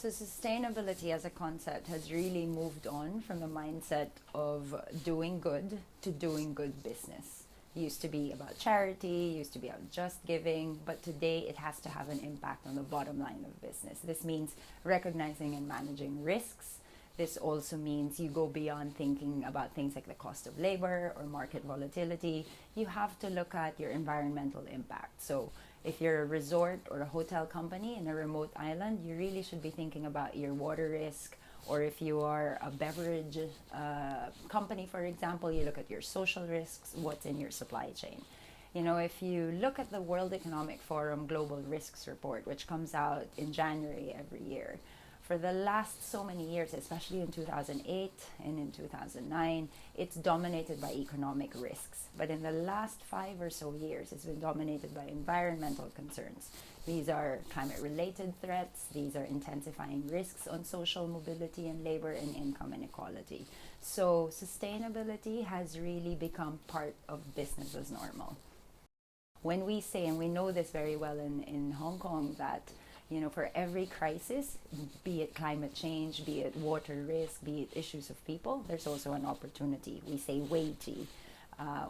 So sustainability as a concept has really moved on from the mindset of doing good to doing good business. It used to be about charity, used to be about just giving, but today it has to have an impact on the bottom line of business. This means recognizing and managing risks. This also means you go beyond thinking about things like the cost of labor or market volatility. You have to look at your environmental impact. So if you're a resort or a hotel company in a remote island, you really should be thinking about your water risk. Or if you are a beverage company, for example, you look at your social risks, what's in your supply chain. You know, if you look at the World Economic Forum Global Risks Report, which comes out in January every year, for the last so many years, especially in 2008 and in 2009, it's dominated by economic risks. But in the last 5 or so years, it's been dominated by environmental concerns. These are climate-related threats. These are intensifying risks on social mobility and labor and income inequality. So sustainability has really become part of business as normal. When we say, and we know this very well in Hong Kong, that for every crisis, be it climate change, be it water risk, be it issues of people, there's also an opportunity. We say Weiti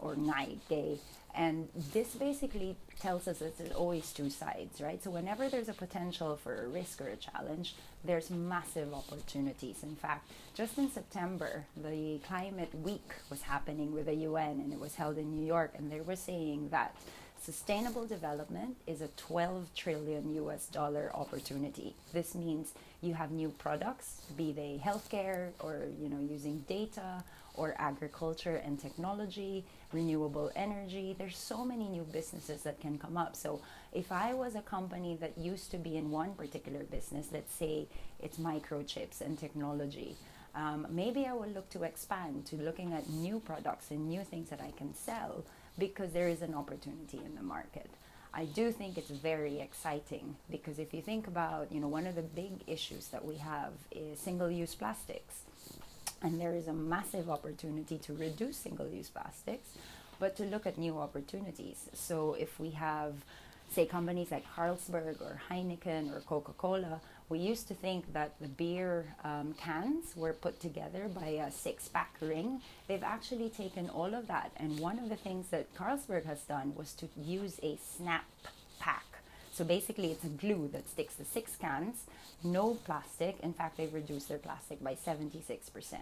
or Nai Day. And this basically tells us that there's always two sides, right? So whenever there's a potential for a risk or a challenge, there's massive opportunities. In fact, just in September, the Climate Week was happening with the UN, and it was held in New York, and they were saying that sustainable development is a 12 trillion US dollar opportunity. This means you have new products, be they healthcare or using data or agriculture and technology, renewable energy. There's so many new businesses that can come up. So if I was a company that used to be in one particular business, let's say it's microchips and technology, maybe I will look to expand to looking at new products and new things that I can sell, because there is an opportunity in the market. I do think it's very exciting, because if you think about, one of the big issues that we have is single-use plastics. And there is a massive opportunity to reduce single-use plastics, but to look at new opportunities. So if we have, say, companies like Carlsberg or Heineken or Coca-Cola, we used to think that the beer cans were put together by a 6-pack ring. They've actually taken all of that, and one of the things that Carlsberg has done was to use a snap pack. So basically it's a glue that sticks the 6 cans, no plastic. In fact, they've reduced their plastic by 76%.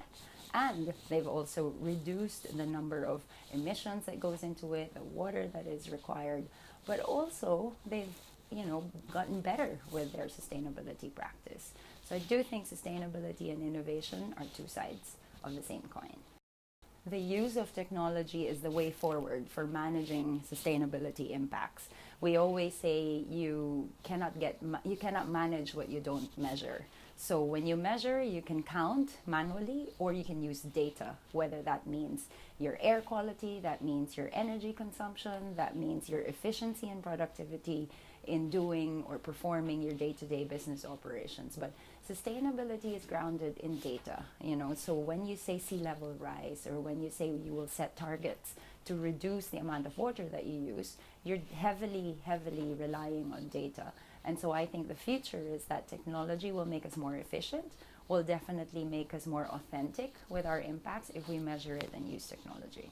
And they've also reduced the number of emissions that goes into it, the water that is required, but also they've gotten better with their sustainability practice. So I do think sustainability and innovation are two sides of the same coin. The use of technology is the way forward for managing sustainability impacts. We always say you cannot manage what you don't measure. So when you measure, you can count manually, or you can use data, whether that means your air quality, that means your energy consumption, that means your efficiency and productivity in doing or performing your day-to-day business operations. But sustainability is grounded in data, so when you say sea level rise, or when you say you will set targets to reduce the amount of water that you use, you're heavily relying on data. And so I think the future is that technology will make us more efficient, will definitely make us more authentic with our impacts if we measure it and use technology.